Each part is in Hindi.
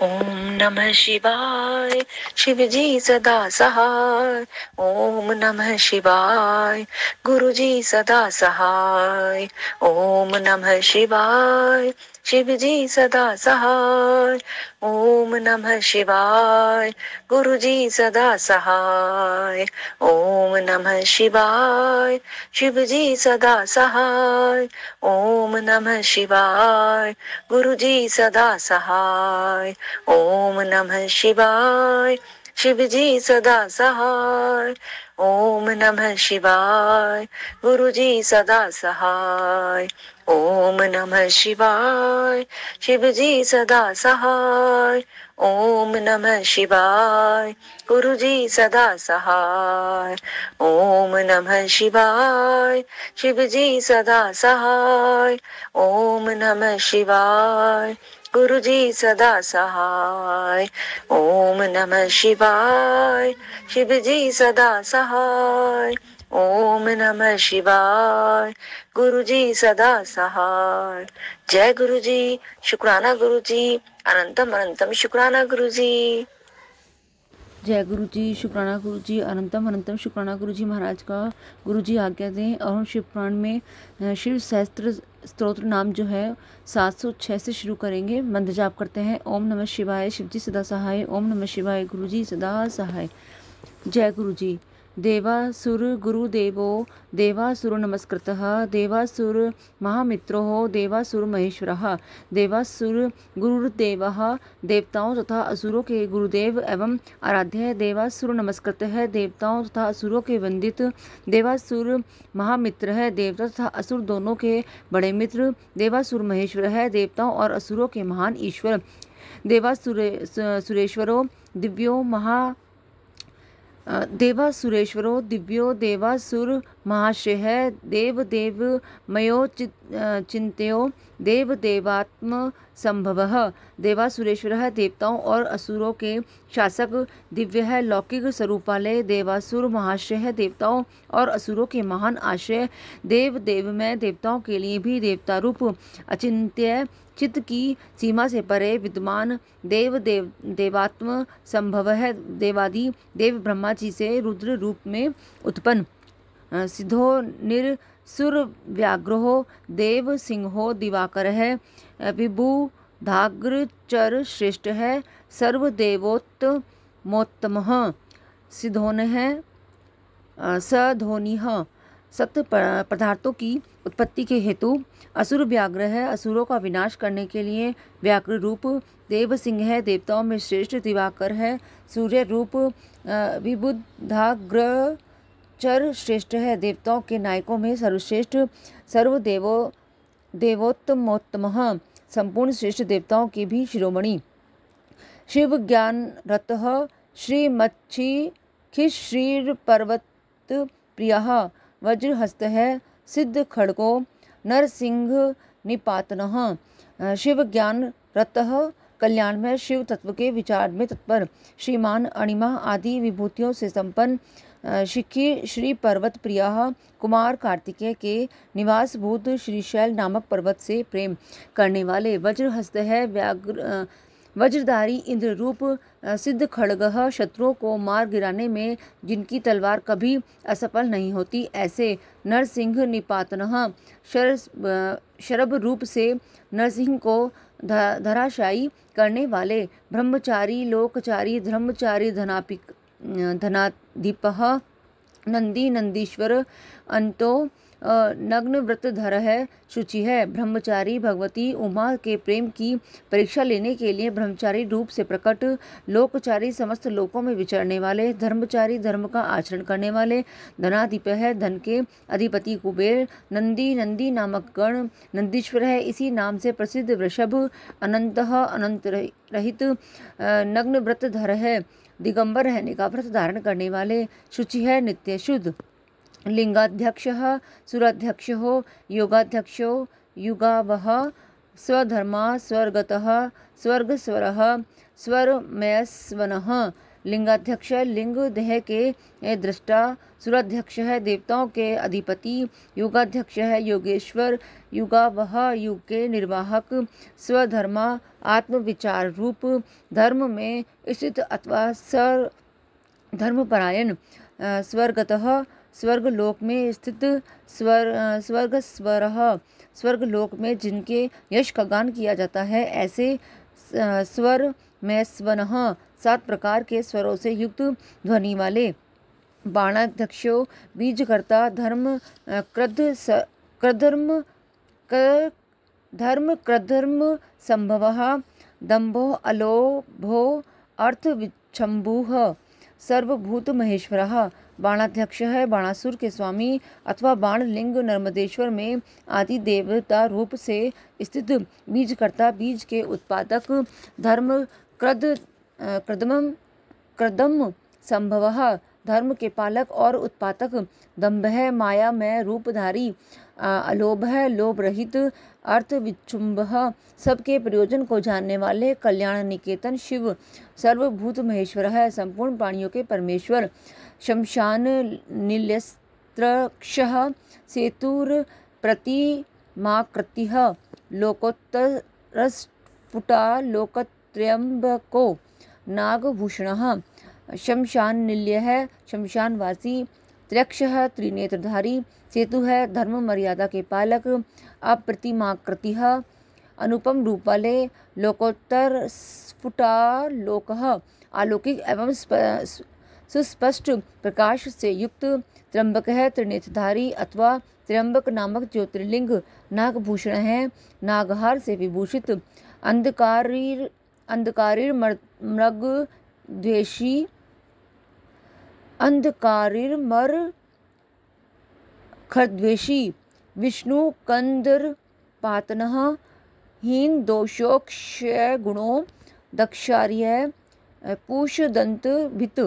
ओम नमः शिवाय। शिव जी सदा सहाय। ओम नमः शिवाय। गुरु जी सदा सहाय। ओम नमः शिवाय। शिव जी सदा सहाय। ओम नमः शिवाय। गुरु जी सदा सहाय। ओम नमः शिवाय। शिव जी सदा सहाय। ओम नमः शिवाय। गुरु जी सदा सहाय। ओम नमः शिवाय। शिव जी सदा सहाय। ओम नमः शिवाय। गुरु जी सदा सहाय। ओम नमः शिवाय। शिव जी सदा सहाय। ओम नमः शिवाय। गुरु जी सदा सहाय। ओम नमः शिवाय। शिव जी सदा सहाय। ओम नमः शिवाय। गुरु जी सदा सहाय। ओम नमः शिवाय। शिव जी सदा सहाय। ओम नमः शिवाय। गुरु जी सदा सहाय। जय गुरु जी। शुक्राना गुरु जी। अनंतम अनंतम शुक्राना गुरु जी। जय गुरु जी, शुक्राना गुरु जी, अनंतम अनंतम शुक्राना गुरु जी महाराज का। गुरु जी आज्ञा दें। और हम शिव पुराण में शिव सहस्त्र स्तोत्र नाम जो है 706 से शुरू करेंगे। मंत्र जाप करते हैं। ओम नमः शिवाय। शिव जी सदा सहाय। ओम नमः शिवाय। गुरु जी सदा सहाय। जय गुरु जी। देवासुर गुरुदेवो देवासुर नमस्कृतः देवासुर महामित्रो देवासुर महेश्वरः देवासुर गुरुदेवः देवताओं तथा असुरों के गुरुदेव एवं आराध्य है। देवासुर नमस्कृत है देवताओं तथा असुरों के वंदित। देवासुर महामित्र है देवता तथा असुर दोनों के बड़े मित्र। देवासुर महेश्वर है देवताओं और असुरों के महान ईश्वर। देवासुरेश्वरो दिव्यो देवासुरेश्वरो दिव्यो देवासुर महाश्रेय देव देव मयो चिंत्यो देव देवात्म संभवः। देवासुरेश्वर है देवताओं और असुरों के शासक। दिव्य है लौकिक स्वरूप वाले। देवासुर महाश्रय है देवताओं और असुरों के महान आश्रय। देव देव में देवताओं के लिए भी देवता रूप। अचिंत्य चित्त की सीमा से परे विद्यमान देव देवात्म संभव है। देवादि देव ब्रह्मा जी से रुद्र रूप में उत्पन्न। सिद्धो निरसुर व्याघ्रो देव सिंहो दिवाकर है। विभु धाग्र चर श्रेष्ठ है सर्वदेवोत्तमोत्तम। सिद्धोन है सधोनी सत्य पदार्थों की उत्पत्ति के हेतु। असुर व्याघ्र है असुरों का विनाश करने के लिए व्याघ्र रूप। देव सिंह है देवताओं में श्रेष्ठ। दिवाकर है सूर्य रूप। विबुधाग्र चर श्रेष्ठ है देवताओं के नायकों में सर्वश्रेष्ठ। देवोत्तमोत्तम संपूर्ण श्रेष्ठ देवताओं के भी शिरोमणि। शिव ज्ञान रतः श्रीमच्छी खिश्रीर पर्वत प्रियः वज्रहस्त है सिद्ध खड़गो नरसिंह निपातनः। शिव ज्ञान रतः कल्याण में शिव तत्व के विचार में तत्पर। श्रीमान अणिमा आदि विभूतियों से संपन्न। शिखी श्री पर्वत प्रियः कुमार कार्तिकेय के निवास भूत श्रीशैल नामक पर्वत से प्रेम करने वाले। वज्रहस्त है वज्रधारी इंद्र रूप। सिद्ध खड़गः शत्रुओं को मार गिराने में जिनकी तलवार कभी असफल नहीं होती ऐसे। नरसिंह निपातनः शरभ रूप से नरसिंह को धराशायी करने वाले। ब्रह्मचारी लोकचारी धर्मचारी धनाधिपः नंदी नंदीश्वर अंतो नग्न व्रतधर है शुचि है। ब्रह्मचारी भगवती उमा के प्रेम की परीक्षा लेने के लिए ब्रह्मचारी रूप से प्रकट। लोकचारी समस्त लोकों में विचरने वाले। धर्मचारी धर्म का आचरण करने वाले। धनाधिप है धन के अधिपति कुबेर। नंदी नंदी नामक गण। नंदीश्वर है इसी नाम से प्रसिद्ध वृषभ। अनंतः अनंत रहित नग्न व्रतधर है दिगंबर रहने का व्रत धारण करने वाले। शुचि है नित्य शुद्ध। लिंगाध्यक्षः सुराध्यक्षो योगाध्यक्षो युगावः स्वधर्मा स्वर्गतः स्वर्गस्वरः स्वरमयस्वनः। लिंगाध्यक्ष लिंग देह के दृष्टा, सुराध्यक्ष है देवताओं के अधिपति, योगाध्यक्ष है योगेश्वर, युगावह युग के निर्वाहक, स्वधर्मा आत्म विचार रूप, धर्म में स्थित अथवा धर्मपरायण, स्वर्गतः स्वर्गलोक में स्थित, स्वर्गलोक में जिनके यश का गान किया जाता है, ऐसे स्वर में स्वनः 7 प्रकार के स्वरों से युक्त ध्वनि वाले, बाणाध्यक्षो बीजकर्ता, धर्म संभवः, दम्भो अलोभो अर्थविच्छम्भुः, सर्वभूत महेश्वरः। बाणाध्यक्ष है बाणासुर के स्वामी अथवा बाणलिंग नर्मदेश्वर में आदि देवता रूप से स्थित, बीजकर्ता बीज के उत्पादक, धर्म कृदम संभवः, धर्म के पालक और उत्पादक, दम्भ है माया में रूपधारी, अलोभ है लोभ रहित, अर्थ विच्छुंभ सबके प्रयोजन को जानने वाले, कल्याण निकेतन शिव, सर्वभूत महेश्वर है संपूर्ण प्राणियों के परमेश्वर, शमशान नील्यस्त्रक्षः, सेतुर प्रतिमाकृतिः, लोकोत्तरस्फुटा लोकत्रयंबको, नागभूषणः। शमशान नील्य है शमशानवासी, त्रयक्ष है त्रिनेत्रधारी, सेतु है धर्म मर्यादा के पालक, अप्रतिमाकृति अनुपम रूप वाले, लोकोत्तर स्फुटालोकः आलौकिक एवं सुस्पष्ट प्रकाश से युक्त, त्र्यंबक है त्रिनेत्रधारी अथवा त्र्यंबक नामक ज्योतिर्लिंग, नागभूषण है नागहार से विभूषित, अंधकारीर मृग द्वेषी, अंधकारिर्मर खरद्वेषी, विष्णु कंदर पातनः, हीन दोषोक्षय गुणों, दक्षार्य पूष दंत भित,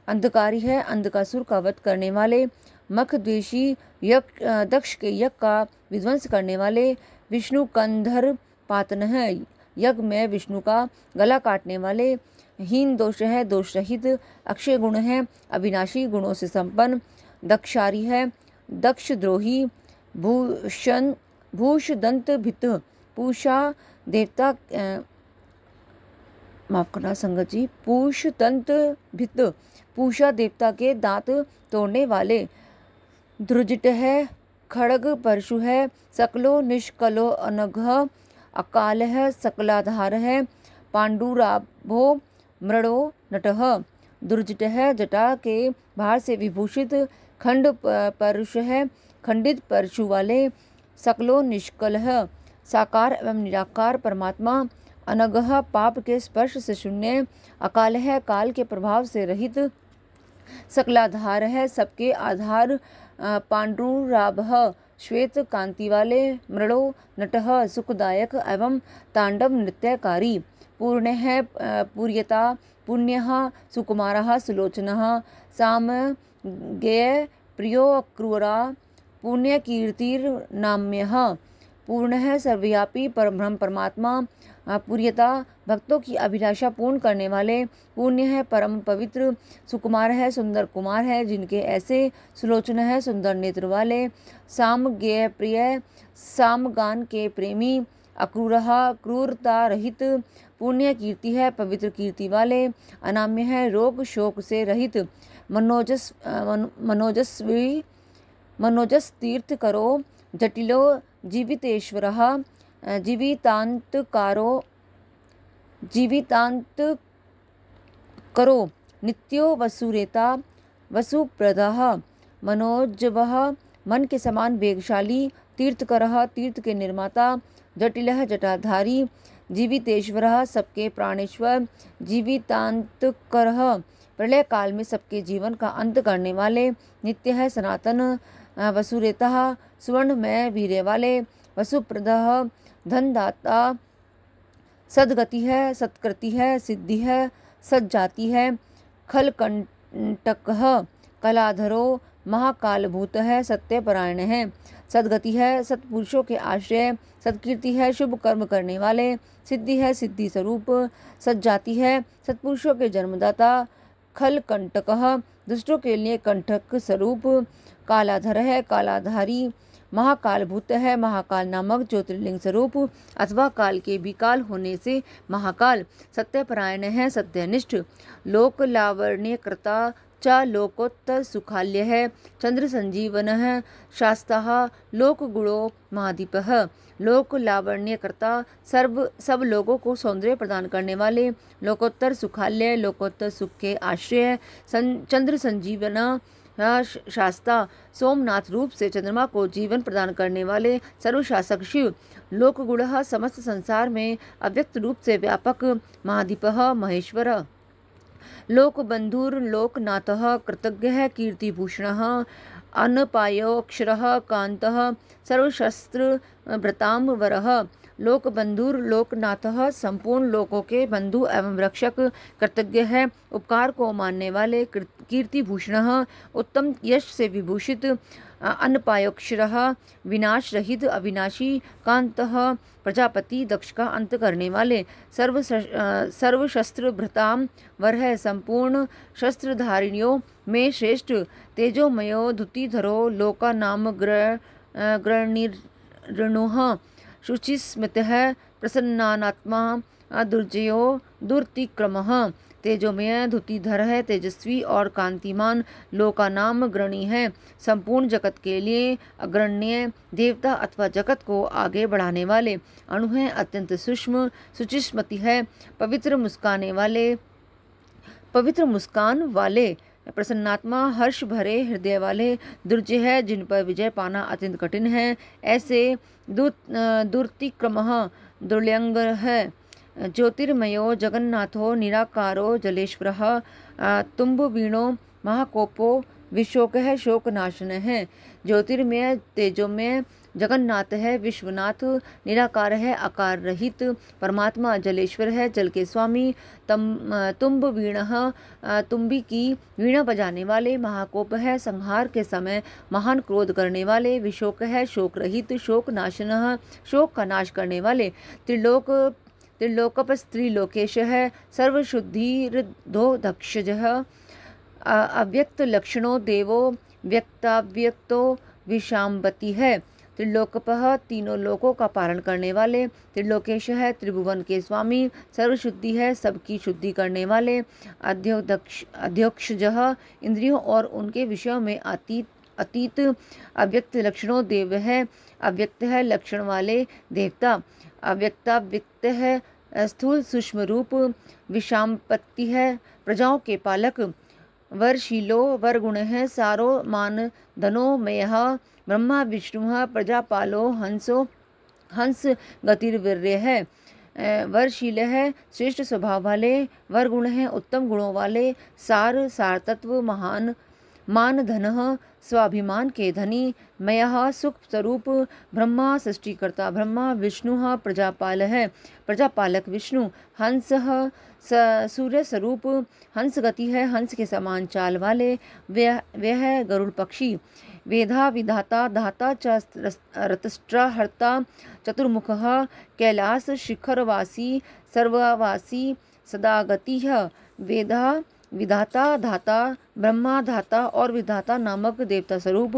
अंधकारी है अंधकासुर का वध करने वाले, मख द्वेषी दक्ष के यज्ञ का विध्वंस करने वाले, विष्णु कंधर पातन है यज्ञ में विष्णु का गला काटने वाले, हीन दोष है दोष रहित, अक्षय गुण है अविनाशी गुणों से संपन्न, दक्षारी है दक्ष द्रोही, भूष दंत भित, पूषा देवता माफ करना संगत जी, पूष दंत भित, पूषा देवता के दांत तोड़ने वाले, ध्रुजिट है खड़ग परशु है, सकलो निष्कलो अनघ, अकाल है सकलाधार है, पांडुराभो मृडो नटः, दुर्जट है जटा के भार से विभूषित, खंड परुष है खंडित परशु वाले, सकलो निष्कल है साकार एवं निराकार परमात्मा, अनगह पाप के स्पर्श से शून्य, अकाल है काल के प्रभाव से रहित, सकलाधार है सबके आधार, पांडुराभः श्वेत कांति वाले, मृडो नटः सुखदायक एवं तांडव नृत्यकारी, पूर्ण है पूर्यता पुण्यः सुकुमारः सुलोचनः, साम गेय प्रियो अक्रूरा, पुण्यकीर्तिर्नाम्यः, पूर्ण है सर्वव्यापी परब्रह्म परमात्मा, पूर्यता भक्तों की अभिलाषा पूर्ण करने वाले, पुण्य है परम पवित्र, सुकुमार है सुंदर कुमार है जिनके ऐसे, सुलोचन है सुंदर नेत्र वाले, साम गेय प्रिय सामगान के प्रेमी, अक्रूरः क्रूरता रहित, पुण्य कीर्ति है पवित्र कीर्ति वाले, अनाम्य है रोग शोक से रहित, मनोजस तीर्थ करो, जटिलो जीवितेश्वरः, जीवितांत करो, नित्यो वसुरेता वसुप्रदः, मनोजवः मन के समान वेगशाली, तीर्थकरः तीर्थ के निर्माता, जटिलः जटाधारी, जीवितेश्वरः सबके प्राणेश्वर, जीवितांतकरः प्रलय काल में सबके जीवन का अंत करने वाले, नित्य है सनातन, वसुरेता स्वर्ण में वीर्य वाले, वसुप्रदः धनदाता, सदगति है सत्कृति है सिद्धि है सज्जाति है, खलकंटकः कलाधरो महाकालभूत है सत्यपरायण है, सदगति है सत्पुरुषों के आश्रय, सत्कीर्ति है शुभ कर्म करने वाले, सिद्धि है सिद्धि स्वरूप, सज्जाति है सत्पुरुषों के जन्मदाता, खल कंटकः, दुष्टों के लिए कंटक स्वरूप। कालाधर है, कालाधारी। महाकालभूत है, महाकाल नामक ज्योतिर्लिंग स्वरूप अथवा काल के भी काल होने से महाकाल। सत्यपरायण है, सत्यनिष्ठ। लोक लावण्यकृता च लोकोत्तर सुखाल्य है। चंद्र संजीवन है, शास्ता लोक गुणो महादीपः। लोक लावण्यकृता सब लोगों को सौंदर्य प्रदान करने वाले, लोकोत्तर सुखाल्य लोकोत्तर सुख के आश्रय। चंद्र संजीवना शास्ता सोमनाथ रूप से चंद्रमा को जीवन प्रदान करने वाले सर्वशासक शिव। लोक गुणः समस्त संसार में अव्यक्त रूप से व्यापक महादीपः महेश्वर। लोक बंधुर लोकनाथः कृतज्ञः कीर्तिभूषणः अनपायोक्षरः कांतः सर्वशस्त्र भृतांबरः। लोक बंधुर लोकनाथः संपूर्ण लोकों के बंधु एवं रक्षक कृतज्ञ है, उपकार को मानने वाले कीर्ति भूषण उत्तम यश से विभूषित अनपायोक्षरः विनाश रहित अविनाशी कांतः प्रजापति दक्ष का अंत करने वाले सर्वशस्त्र भृताम वर है, संपूर्ण शस्त्रधारिणियों में श्रेष्ठ तेजोमयो धुतिधरो लोका नाम ग्रणिर्णुः शुचिस्मृतः प्रसन्नात्मा दुर्जयो दुर्तिक्रमः। तेजोमय धुतिधर है, तेजस्वी और कांतिमान लोकानाम ग्रणी है, संपूर्ण जगत के लिए अग्रण्य देवता अथवा जगत को आगे बढ़ाने वाले। अणु है, अत्यंत सूक्ष्म, शुचिस्मृति है, पवित्र मुस्कान वाले, प्रसन्नात्मा हर्ष भरे हृदय वाले। दुर्जय है, जिन पर विजय पाना अत्यंत कठिन है, ऐसे दुर्तिक्रमः दुर्लंघ है। ज्योतिर्मयो जगन्नाथो निराकारो जलेश्वरः तुम्बवीणो महाकोपो विशोकः शोकनाशन है। ज्योतिर्मय तेजोमय जगन्नाथ है, विश्वनाथ निराकार है, आकार रहित परमात्मा जलेश्वर है, जल के स्वामी। तुम्बवीणः तुम्बी की वीणा बजाने वाले, महाकोप है, संहार के समय महान क्रोध करने वाले। विशोक है, शोक रहित, शोक नाशनः शोक का नाश करने वाले। त्रिलोकपस्त्रिलोकेश है, सर्वशुद्धिर्धो दक्षजः अव्यक्त लक्षणों देवो व्यक्ताव्यक्तो विशाम्बति है। त्रिलोकपः तीनों लोकों का पालन करने वाले। त्रिलोकेश है, त्रिभुवन के स्वामी, सर्वशुद्धि है, सबकी शुद्धि करने वाले। अध्यक्षजः इंद्रियों और उनके विषयों में अतीत अव्यक्त लक्षणों देव है, अव्यक्त है लक्षण वाले देवता। अव्यक्ताव्यक्त है, स्थूल सूक्ष्म रूप, विषाम्पत्ति है, प्रजाओं के पालक। वरशीलो वरगुण है, सारो मान धनो मयः ब्रह्मा विष्णु प्रजापालो हंस गतिर्वीर्य है। वरशील है, श्रेष्ठ स्वभाव वाले, वरगुण है, उत्तम गुणों वाले, सार तत्व महान, मान धन स्वाभिमान के धनी, मयः सुख स्वरूप, ब्रह्मा सृष्टिकर्ता ब्रह्मा, विष्णु प्रजापाल है, प्रजापालक विष्णु, हंस सूर्य स्वरूप, हंस गति है, हंस के समान चाल वाले, वह है गरुड़ पक्षी। वेधा विधाता धाता च रतस्ट्रा हर्ता चतुर्मुखः कैलास शिखरवासी सर्ववासी सदागतिः। वेदा विधाता धाता ब्रह्मा धाता और विधाता नामक देवता स्वरूप,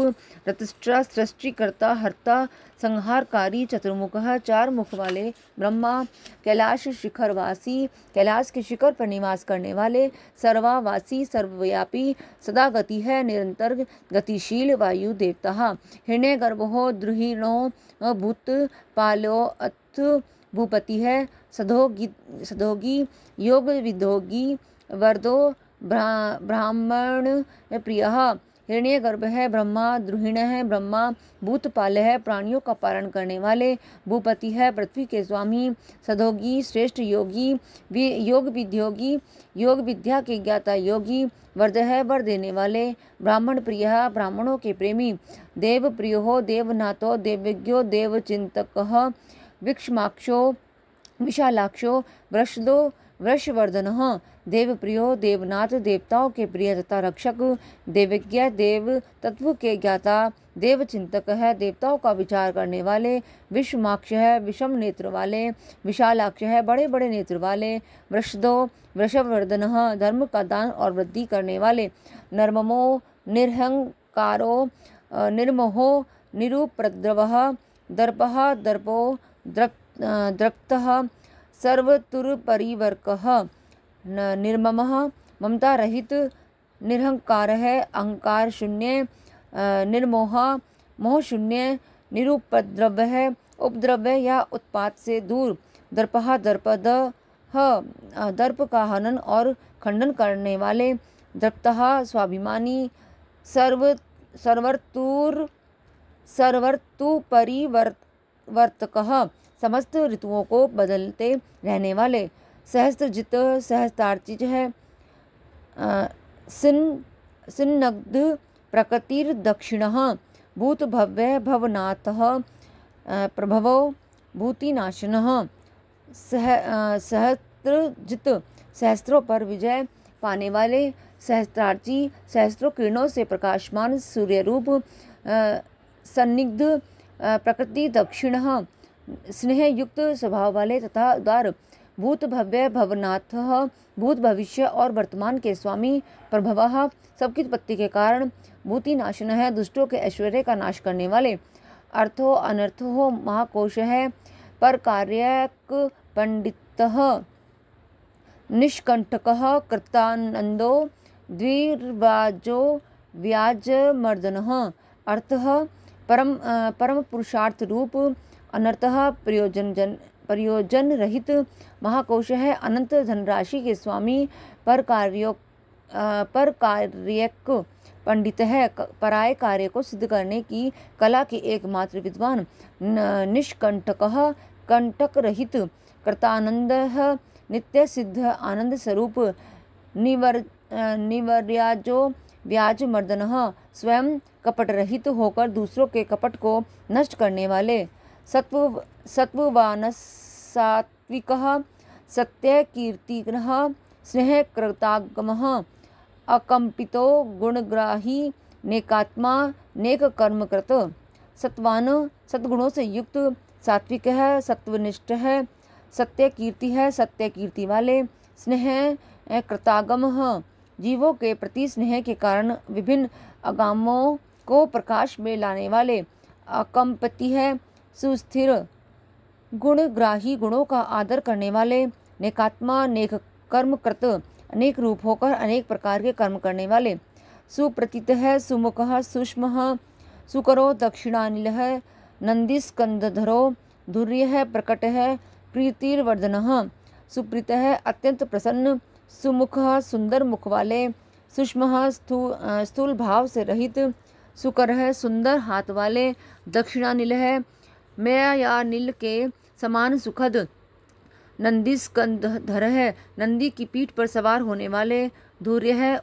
रतस्ट्रा सृष्टिकर्ता हर्ता संहारकारी, चतुर्मुखः चार मुख वाले ब्रह्मा, कैलाश शिखरवासी कैलाश के शिखर पर निवास करने वाले, सर्वावासी सर्वव्यापी, सदा गति है निरंतर गतिशील वायु देवता। हिरण्यगर्भो द्रुहिणो भूत पालो अथ भूपति है, सदोगी योग विदोगी वरदो ब्राह्मण प्रियः। हिरण्यगर्भ है, ब्रह्मा द्रुहिण है, ब्रह्मा भूतपाल है, प्राणियों का पालन करने वाले, भूपति है, पृथ्वी के स्वामी, सदोगी श्रेष्ठ योगी, योग विद्योगी योग विद्या के ज्ञाता योगी, वरद है वर देने वाले, ब्राह्मण प्रिय ब्राह्मणों के प्रेमी, देव प्रियो देवनाथो देवज्ञो देवचिंतकः, विक्षमाक्षो विशालाक्षो वृषदो वृषवर्धनः देवप्रियो देवनाथ देवताओं के प्रिय तथा रक्षक, देवज्ञ देव तत्व के ज्ञाता, देवचिंतक है, देवताओं का विचार करने वाले, विषमाक्ष है, विषम नेत्र वाले, विशालाक्ष है, बड़े बड़े नेत्र वाले, वृषदो वृषवर्धनः धर्म का दान और वृद्धि करने वाले, नर्ममो निर्हंकारो निर्मोहो निरुपद्रवः, दर्पः दर्पो द्रक्तः सर्वतुरपरिवर्कः, निर्ममः ममता रहित, निरहंकार है, अहंकार शून्य, निर्मोह मोह शून्य, निरुपद्रव है, उपद्रव या उत्पात से दूर, दर्पः दर्पदः दर्प का हनन और खंडन करने वाले, द्रप्तः स्वाभिमानी, सर्वर्तुपरिवर्तकः समस्त ऋतुओं को बदलते रहने वाले, सहस्त्रजित सहस्त्रार्चित है, सिन्नग्ध प्रकृतिर्दक्षिणः, भूतभव्य भवनाथः, प्रभवो भूतिनाशनः, सहस्त्रजित सहस्त्रों पर विजय पाने वाले, सहस्त्रार्ची सहस्त्रों किरणों से प्रकाशमान सूर्यरूप, सन्निग्ध प्रकृति दक्षिणः स्नेह युक्त स्वभाव वाले तथा उदार, भूत भव्य भवनाथः भूत भविष्य और वर्तमान के स्वामी, प्रभवः सबकी उत्पत्ति के कारण, भूतिनाशन है दुष्टों के ऐश्वर्य का नाश करने वाले, अर्थो अनर्थो महाकोश है, पर कार्यक पंडितः, निष्कंटकः कृतानंदो द्विर्वाजो व्याजमर्दनः, अर्थः परम पुरुषार्थ रूप, अनर्थः प्रयोजन रहित महाकोश है, अनंत धनराशि के स्वामी, पर कार्यक पंडित है, पराय कार्य को सिद्ध करने की कला के एकमात्र विद्वान, निष्कंटकः कंटक रहित, कृतानंदः नित्य सिद्ध आनंद स्वरूप, निवर्याजो व्याज मर्दनः स्वयं कपट रहित होकर दूसरों के कपट को नष्ट करने वाले, सत्ववानः सात्विकः सत्यकीर्तिनः स्नेह कृतागमः, अकंपितो गुणग्राही नेकात्मा नेक कर्मकृत, सत्वान सद्गुणों से युक्त, सात्विक है, सत्वनिष्ठ है, सत्य कीर्ति है, सत्य कीर्ति वाले, स्नेह कृतागम जीवों के प्रति स्नेह के कारण विभिन्न अगामों को प्रकाश में लाने वाले, अकंपति है, सुस्थिर, गुणग्राही गुणों का आदर करने वाले, नेकात्मा नेक कर्म कृत अनेक रूप होकर अनेक प्रकार के कर्म करने वाले, सुप्रतीत है, सुमुखः सूक्ष्मः, सुकरो दक्षिणानिल है, नंदिस्कंदधरो धुर्य है, प्रकट है, प्रीतिर्वर्धनः सुप्रीत है, अत्यंत प्रसन्न, सुमुखः सुंदर मुख वाले, सूक्ष्मः स्थूल भाव से रहित, सुकर है, सुंदर हाथ वाले, दक्षिणानिल है, मैं या नील के समान सुखद, नंदिस्कंधर है, नंदी की पीठ पर सवार होने वाले, धूर्य है,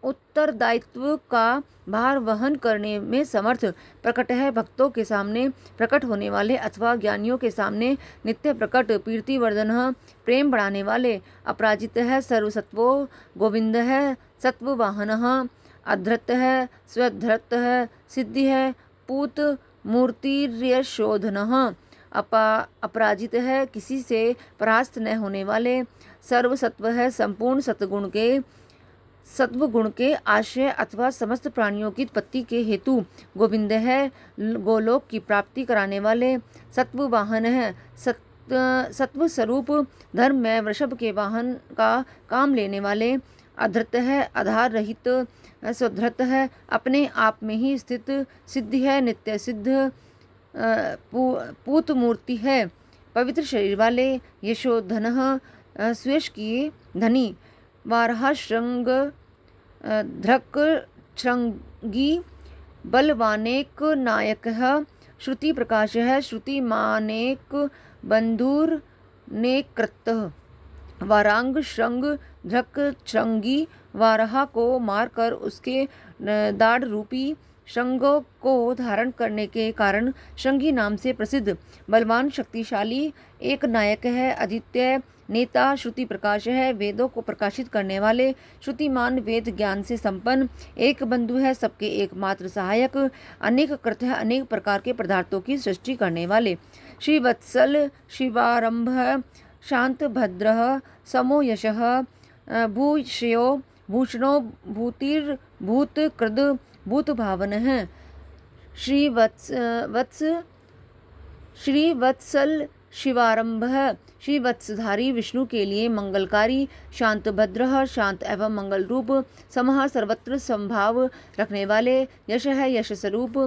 उत्तरदायित्व का भार वहन करने में समर्थ, प्रकट है, भक्तों के सामने प्रकट होने वाले अथवा ज्ञानियों के सामने नित्य प्रकट, कीर्तिवर्धन प्रेम बढ़ाने वाले, अपराजित है, सर्वसत्वो गोविंद है, सत्ववाहनः अधृत है, स्वधृत है, सिद्धि है, पूत मूर्तिर्यशोधनः अपराजित है, किसी से परास्त न होने वाले, सर्वसत्व है, संपूर्ण सत्वगुण के आश्रय अथवा समस्त प्राणियों की उत्पत्ति के हेतु, गोविंद है, गोलोक की प्राप्ति कराने वाले, सत्व वाहन है, सत्व स्वरूप धर्म में वृषभ के वाहन का काम लेने वाले, अधृत है, आधार रहित, स्वधृत है, अपने आप में ही स्थित, सिद्धि है, नित्य सिद्ध, पूत मूर्ति है, पवित्र शरीर वाले, यशोधन सुयश की धनी, वारहा श्रृंग धृक श्रृंगी, बलवानेक नायक है, श्रुति प्रकाश है, श्रुति मानेक बंधुर नेकृत, वारांग श्रृंग धृक श्रृंगी, वारहा को मारकर उसके दाढ़ रूपी श्रृंग को धारण करने के कारण श्रृंगी नाम से प्रसिद्ध बलवान शक्तिशाली एक नायक है। अद्वितीय नेता श्रुति प्रकाश है। वेदों को प्रकाशित करने वाले श्रुतिमान, वेद ज्ञान से संपन्न एक बंधु है, सबके एकमात्र सहायक, अनेक कृत है, अनेक प्रकार के पदार्थों की सृष्टि करने वाले, श्रीवत्सल, शिवारंभ, शांत भद्र, समो यशः, भूषयो, भूषणो, भूतिर्भूत कृद, भूत भावन है। श्रीवत्सल शिवारंभ, श्रीवत्सधारी विष्णु के लिए मंगलकारी, शांत भद्र, शांत एवं मंगल रूप, समः सर्वत्र संभाव रखने वाले, यश है यश स्वरूप,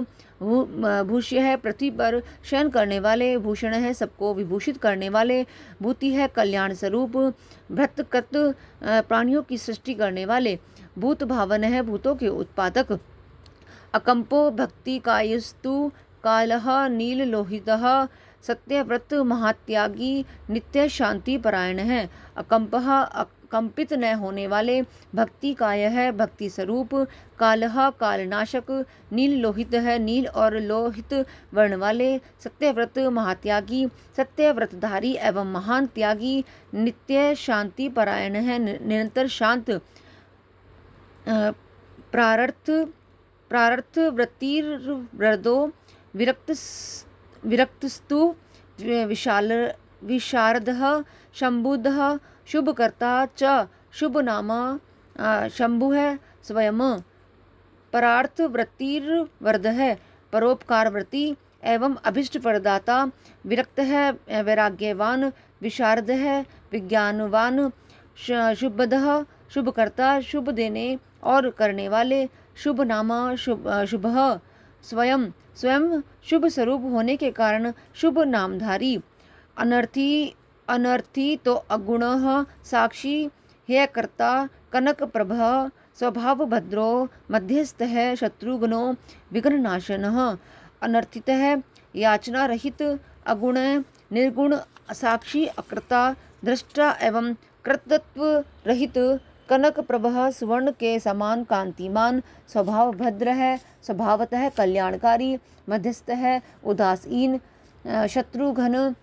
भूष्य है पृथ्वी पर शयन करने वाले, भूषण है सबको विभूषित करने वाले, भूति है कल्याण स्वरूप, भृतकृत प्राणियों की सृष्टि करने वाले, भूत भावन है भूतों के उत्पादक, अकंपो भक्ति कायस्तु कालः नील लोहितः, सत्यव्रत महात्यागी नित्य शांति परायण है। अकंपः कंपित न होने वाले, भक्ति काय है भक्ति स्वरूप, कालः कालनाशक, नील लोहित है नील और लोहित वर्ण वाले, सत्यव्रत महात्यागी सत्यव्रतधारी एवं महान त्यागी, नित्य शांति परायण है निरंतर शांत, प्रारर्थ वृत्तिर्वृदो विरक्तस्तु विशारदः शंभुदः, शुभकर्ता च शुभ नाम शंभु है स्वयं, परार्थ वृत्तिर्वरद है परोपकार वृत्ति एवं अभिष्ट प्रदाता, विरक्त है वैराग्यवान, विशारद है विज्ञानवान, शुभदः शुभकर्ता शुभ देने और करने वाले, शुभ नाम शुभः स्वयं स्वयं शुभ स्वरूप होने के कारण शुभ नामधारी, अनर्थी तो अगुणः साक्षी हेयकर्ता कनक प्रभः, स्वभाव भद्रो मध्यस्थ है शत्रुघ्नो विघ्ननाशनः, अनर्थित है याचना रहित, अगुण निर्गुण, साक्षी अकृता, दृष्टा एवं कृतत्व रहित, कनक प्रभः सुवर्ण के समान कांतिमान, स्वभाव भद्र है स्वभावतः कल्याणकारी, मध्यस्थ है उदासीन, शत्रुघ्न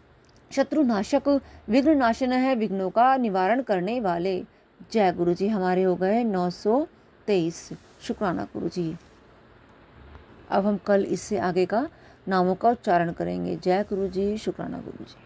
शत्रुनाशक, विघ्ननाशन है विघ्नों का निवारण करने वाले। जय गुरु जी। हमारे हो गए 923। शुक्राना गुरु जी। अब हम कल इससे आगे का नामों का उच्चारण करेंगे। जय गुरु जी। शुक्राना गुरु जी।